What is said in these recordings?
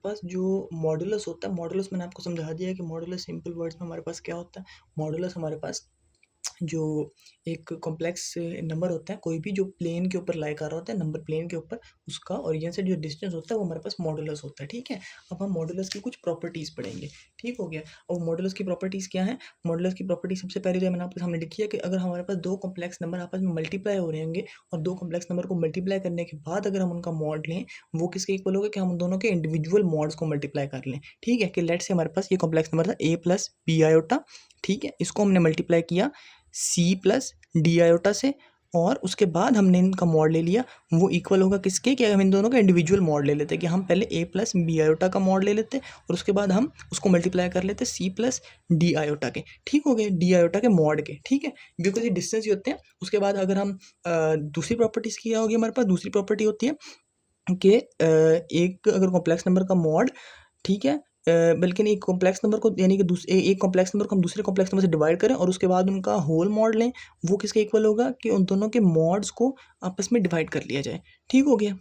पास जो मॉडुलस होता है, मॉडुलस मैंने आपको समझा दिया है कि मॉडुलस सिंपल वर्ड्स में हमारे पास क्या होता है। मॉडुलस हमारे पास जो एक कॉम्प्लेक्स नंबर होता है, कोई भी जो प्लेन के ऊपर लाई कर रहा होता है, नंबर प्लेन के ऊपर, उसका ओरिजिन से जो डिस्टेंस होता है वो हमारे पास मॉडुलस होता है, ठीक है। अब हम मॉडुलस की कुछ प्रॉपर्टीज़ पढ़ेंगे, ठीक हो गया। और मॉडुलस की प्रॉपर्टीज़ क्या है? मॉडुलस की प्रॉपर्टी सबसे पहले जो मैंने आपके सामने लिखी है कि अगर हमारे पास दो कॉम्प्लेक्स नंबर आपस में मल्टीप्लाई हो रहे होंगे और दो कॉम्प्लेक्स नंबर को मल्टीप्लाई करने के बाद अगर हम उनका मॉड लें, वो किसके इक्वल होगा कि हम उन दोनों के इंडिविजुअल मॉड्स को मल्टीप्लाई कर लें, ठीक है। कि लेट्स से हमारे पास ये कॉम्प्लेक्स नंबर था a प्लस बी आयोटा, ठीक है। इसको हमने मल्टीप्लाई किया सी प्लस डी आयोटा से, और उसके बाद हमने इनका मॉड ले लिया, वो इक्वल होगा किसके कि हम इन दोनों का इंडिविजुअल मॉड ले लेते कि हम पहले a प्लस बी आयोटा का मॉड ले लेते और उसके बाद हम उसको मल्टीप्लाई कर लेते सी प्लस डी आयोटा के, ठीक हो गए, डी आयोटा के मॉड के, ठीक है। बिकॉज ये डिस्टेंस ही होते हैं। उसके बाद अगर हम दूसरी प्रॉपर्टीज़ की होगी, हमारे पास दूसरी प्रॉपर्टी होती है कि एक अगर कॉम्प्लेक्स नंबर का मॉड, ठीक है, बल्कि नहीं, एक कॉम्प्लेक्स नंबर को यानी कि एक कॉम्प्लेक्स नंबर को हम दूसरे कॉम्प्लेक्स नंबर से डिवाइड करें और उसके बाद उनका होल मॉड लें, वो किसके इक्वल होगा कि उन दोनों के मॉड्स को आपस में डिवाइड कर लिया जाए, ठीक हो गया।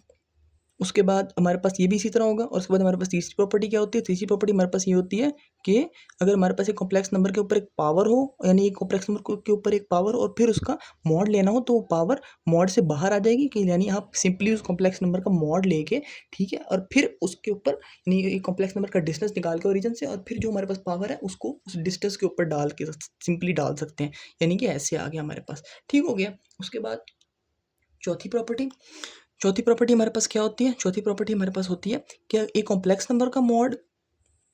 उसके बाद हमारे पास ये भी इसी तरह होगा और उसके बाद हमारे पास तीसरी प्रॉपर्टी क्या होती है? तीसरी प्रॉपर्टी हमारे पास ये होती है कि अगर हमारे पास एक कॉम्प्लेक्स नंबर के ऊपर एक पावर हो, यानी एक कॉम्प्लेक्स नंबर के ऊपर एक पावर और फिर उसका मॉड लेना हो, तो वो पावर मॉड से बाहर आ जाएगी कि यानी आप सिंपली उस कॉम्प्लेक्स नंबर का मॉड लेके, ठीक है, और फिर उसके ऊपर यानी एक कॉम्प्लेक्स नंबर का डिस्टेंस निकाल के ओरिजिन से और फिर जो हमारे पास पावर है उसको उस डिस्टेंस के ऊपर डाल के सिंपली डाल सकते हैं, यानी कि ऐसे आ गया हमारे पास, ठीक हो गया। उसके बाद चौथी प्रॉपर्टी हमारे पास क्या होती है? चौथी प्रॉपर्टी हमारे पास होती है कि एक कॉम्प्लेक्स नंबर का मॉड,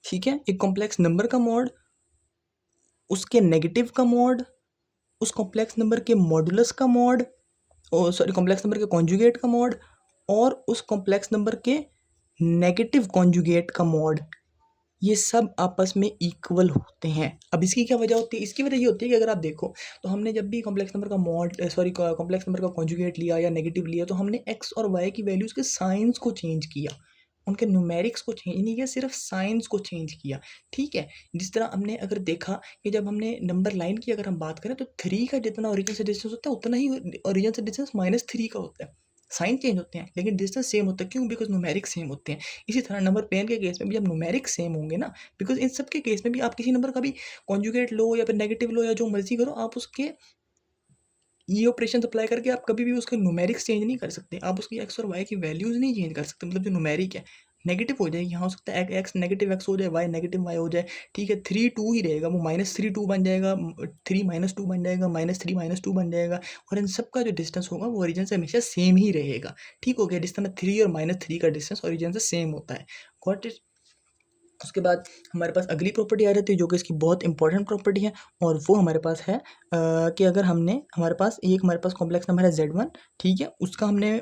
ठीक है, एक कॉम्प्लेक्स नंबर का मॉड, उसके नेगेटिव का मॉड, उस कॉम्प्लेक्स नंबर के मॉडुलस का मॉड, सॉरी, कॉम्प्लेक्स नंबर के कॉन्जुगेट का मॉड और उस कॉम्प्लेक्स नंबर के नेगेटिव कॉन्जुगेट का मॉड, ये सब आपस में इक्वल होते हैं। अब इसकी क्या वजह होती है? इसकी वजह ये होती है कि अगर आप देखो तो हमने जब भी कॉम्प्लेक्स नंबर का मॉड, सॉरी, कॉम्प्लेक्स नंबर का कॉन्जुगेट लिया या नेगेटिव लिया, तो हमने एक्स और वाई की वैल्यूज़ के साइंस को चेंज किया, उनके न्यूमेरिक्स को चेंज नहीं किया, सिर्फ साइंस को चेंज किया, ठीक है। जिस तरह हमने अगर देखा कि जब हमने नंबर लाइन की अगर हम बात करें तो 3 का जितना ओरिजिन से डिस्टेंस होता है उतना ही ओरिजिन से डिस्टेंस -3 का होता है। साइन चेंज होते हैं लेकिन डिस्टेंस सेम होता है, क्यों? बिकॉज न्यूमेरिक सेम होते हैं। इसी तरह नंबर पेयर के केस में भी जब न्यूमेरिक सेम होंगे ना, बिकॉज इन सब के केस में भी आप किसी नंबर का भी कॉन्जुगेट लो या फिर नेगेटिव लो या जो मर्जी करो, आप उसके ये ऑपरेशन अप्लाई करके आप कभी भी उसके न्यूमेरिक्स चेंज नहीं कर सकते, आप उसकी एक्स और वाई की वैल्यूज़ नहीं चेंज कर सकते। मतलब जो न्यूमेरिक है नेगेटिव हो जाएगी, यहाँ हो सकता है एक्स नेगेटिव एक्स हो जाए, वाई नेगेटिव वाई हो जाए, ठीक है। 3 2 ही रहेगा, वो -3 2 बन जाएगा, 3 - 2 बन जाएगा, -3 - 2 बन जाएगा, और इन सब का जो डिस्टेंस होगा वो ओरिजिन से हमेशा सेम ही रहेगा, ठीक हो गया। जिस तरह 3 और -3 का डिस्टेंस ओरिजिन से सेम होता है, गॉट इट। उसके बाद हमारे पास अगली प्रॉपर्टी आ जाती है जो कि इसकी बहुत इंपॉर्टेंट प्रॉपर्टी है, और वो हमारे पास है कि अगर हमारे पास कॉम्प्लेक्स नंबर है Z1, ठीक है,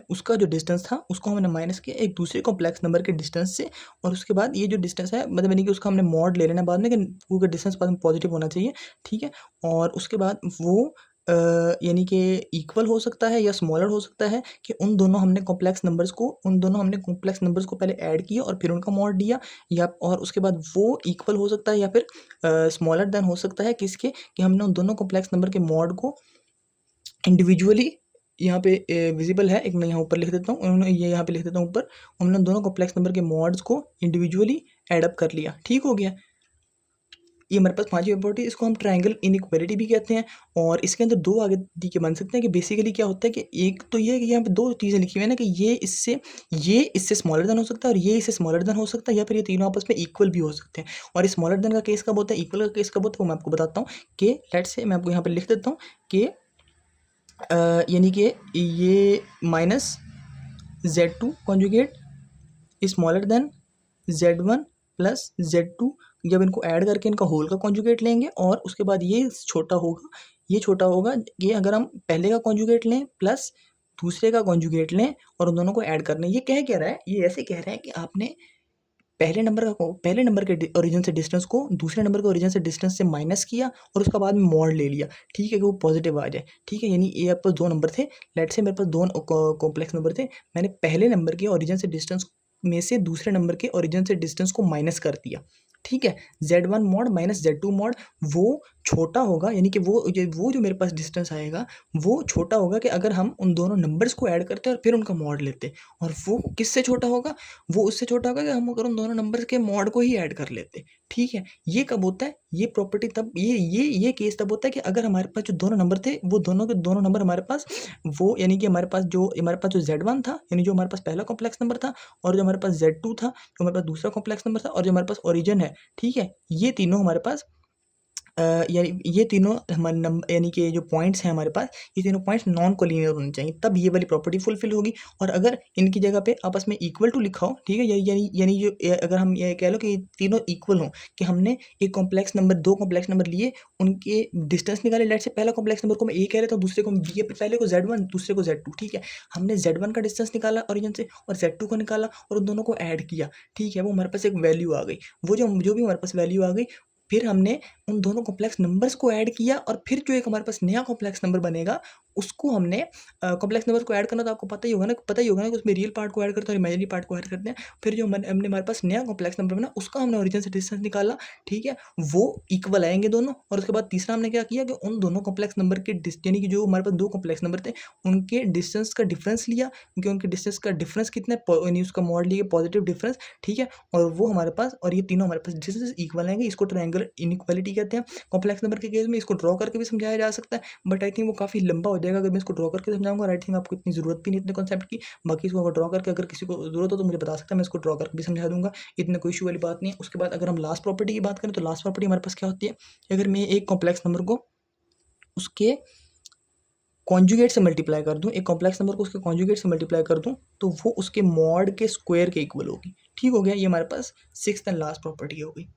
उसका जो डिस्टेंस था उसको हमने माइनस किया एक दूसरे कॉम्प्लेक्स नंबर के डिस्टेंस से, और उसके बाद ये जो डिस्टेंस है मतलब यानी कि उसका हमने मॉड ले लेना बाद में कि वो डिस्टेंस बाद में पॉजिटिव होना चाहिए, ठीक है। और उसके बाद वो यानी कि इक्वल हो सकता है या स्मॉलर हो सकता है कि उन दोनों हमने कॉम्प्लेक्स नंबर्स को पहले ऐड किया और फिर उनका मॉड दिया, या और उसके बाद वो इक्वल हो सकता है या फिर स्मॉलर देन हो सकता है किसके कि हमने उन दोनों कॉम्प्लेक्स नंबर के मॉड को इंडिविजुअली, यहाँ पे विजिबल है, एक मैं यहाँ ऊपर लिख देता हूँ, उन्होंने ये यहाँ पे लिख देता हूँ ऊपर, हमने दोनों कॉम्प्लेक्स नंबर के मॉड्स को इंडिविजुअली ऐड अप कर लिया, ठीक हो गया। ये हमारे पास पांचवी प्रॉपर्टी, इसको हम ट्रायंगल इनइक्वालिटी भी कहते हैं, और इसके अंदर दो आगे दी के बन सकते हैं कि बेसिकली क्या होता है कि एक तो ये है कि यहाँ पे दो चीज़ें लिखी हुई है ना कि ये इससे स्मॉलर देन हो सकता है और ये इससे स्मॉलर देन हो सकता है, या फिर ये तीनों आपस में इक्वल भी हो सकते हैं। और स्मॉलर देन का केस कब होता है, इक्वल का केस कब होता है, वो मैं आपको बताता हूँ कि लेट्स से मैं आपको यहाँ पर लिख देता हूँ कि यानी कि ये -Z2 conjugate smaller than Z1 plus Z2, जब इनको ऐड करके इनका होल का कॉन्जुगेट लेंगे और उसके बाद ये छोटा होगा कि अगर हम पहले का कॉन्जुगेट लें प्लस दूसरे का कॉन्जुगेट लें और उन दोनों को ऐड कर लें। ये कह रहा है, ये ऐसे कह रहा है कि आपने पहले नंबर के ओरिजिन से डिस्टेंस को दूसरे नंबर के ओरिजिन से डिस्टेंस से माइनस किया और उसका बाद में मॉड ले लिया, ठीक है, कि वो पॉजिटिव आ जाए, ठीक है। यानी ये आपके पास दो नंबर थे, लेट्स से मेरे पास दो कॉम्प्लेक्स नंबर थे, मैंने पहले नंबर के ओरिजिन से डिस्टेंस में से दूसरे नंबर के ओरिजिन से डिस्टेंस को माइनस कर दिया, ठीक है। Z1 mod minus Z2 mod, वो छोटा होगा, यानी कि वो जो मेरे पास डिस्टेंस आएगा वो छोटा होगा कि अगर हम उन दोनों नंबर्स को ऐड करते और फिर उनका मॉड लेते। और वो किससे छोटा होगा? वो उससे छोटा होगा कि हम अगर उन दोनों नंबर्स के मॉड को ही ऐड कर लेते। ठीक है। ये कब होता है? ये प्रॉपर्टी तब, ये केस तब होता है कि अगर हमारे पास जो दोनों नंबर थे वो दोनों के दोनों नंबर हमारे पास, वो यानी कि हमारे पास जो Z1 था, यानी जो हमारे पास पहला कॉम्प्लेक्स नंबर था, और जो हमारे पास Z2 था जो हमारे पास दूसरा कॉम्प्लेक्स नंबर था, और जो हमारे पास ओरिजिन है, ठीक है, ये तीनों हमारे पास यानी ये तीनों हमारे नंबर, यानी कि जो पॉइंट्स हैं हमारे पास, ये तीनों पॉइंट्स नॉन कोलिनियर होने चाहिए, तब ये वाली प्रॉपर्टी फुलफिल होगी। और अगर इनकी जगह पे आपस में इक्वल टू लिखा हो, ठीक है, यानी जो अगर हम ये कह लो कि तीनों इक्वल हों, कि हमने एक कॉम्प्लेक्स नंबर, दो कॉम्प्लेक्स नंबर लिए, उनके डिस्टेंस निकाले, लेट से पहला कॉम्प्लेक्स नंबर को मैं ए कह रहा था, दूसरे को हम बी, पहले को Z1 दूसरे को Z2, ठीक है। हमने Z1 का डिस्टेंस निकाला ओरिजिन से, और Z2 को निकाला, और उन दोनों को ऐड किया, ठीक है, वो हमारे पास एक वैल्यू आ गई। वो जो भी हमारे पास वैल्यू आ गई, फिर हमने उन दोनों कॉम्प्लेक्स नंबर्स को ऐड किया, और फिर जो एक हमारे पास नया कॉम्प्लेक्स नंबर बनेगा, उसको हमने कॉम्प्लेक्स नंबर को ऐड करना, तो आपको पता ही होगा ना कि उसमें रियल पार्ट को ऐड करते हैं और इमेजिनरी पार्ट को ऐड करते हैं। फिर जो हमने हमारे पास नया कॉम्प्लेक्स नंबर बना, उसका हमने ओरिजिन से डिस्टेंस निकाला, ठीक है, वो इक्वल आएंगे दोनों। और उसके बाद तीसरा हमने क्या किया कि उन दोनों कॉम्प्लेक्स नंबर के यानी कि जो हमारे पास दो कॉम्प्लेक्स नंबर थे, उनके डिस्टेंस का डिफरेंस लिया, क्योंकि उनके डिस्टेंस का डिफरेंस कितना है, यानी उसका मॉड लिया पॉजिटिव डिफरेंस, ठीक है। और वो हमारे पास, और ये तीनों हमारे पास डिस्टेंस इक्वल आएंगे। इसको ट्रायंगुलर इनइक्वालिटी कहते हैं। कॉम्प्लेक्स नंबर के केस में इसको ड्रॉ करके भी समझाया जा सकता है, बट आई थिंक वो काफ़ी लंबा हो जाएगा अगर मैं इसको ड्रॉ करके समझाऊंगा। आई थिंक आपको इतनी ज़रूरत भी नहीं इतने कॉन्सेप्ट की। बाकी इसको अगर ड्रॉ करके, अगर किसी को ज़रूरत हो तो मुझे बता सकता है, मैं इसको ड्रॉ करके भी समझा दूंगा, इतने कोई इशू वाली बात नहीं है। उसके बाद अगर हम लास्ट प्रॉपर्टी की बात करें, तो लास्ट प्रॉपर्टी हमारे पास क्या होती है? अगर मैं एक कॉम्प्लेक्स नंबर को उसके कॉन्जुगेट से मल्टीप्लाई कर दूं, एक कॉम्प्लेक्स नंबर को उसके कॉन्जुगेट से मल्टीप्लाई कर दूं, तो वो उसके मॉड के स्क्वायर के इक्वल होगी। ठीक हो गया, ये हमारे पास सिक्स्थ एंड लास्ट प्रॉपर्टी हो गई।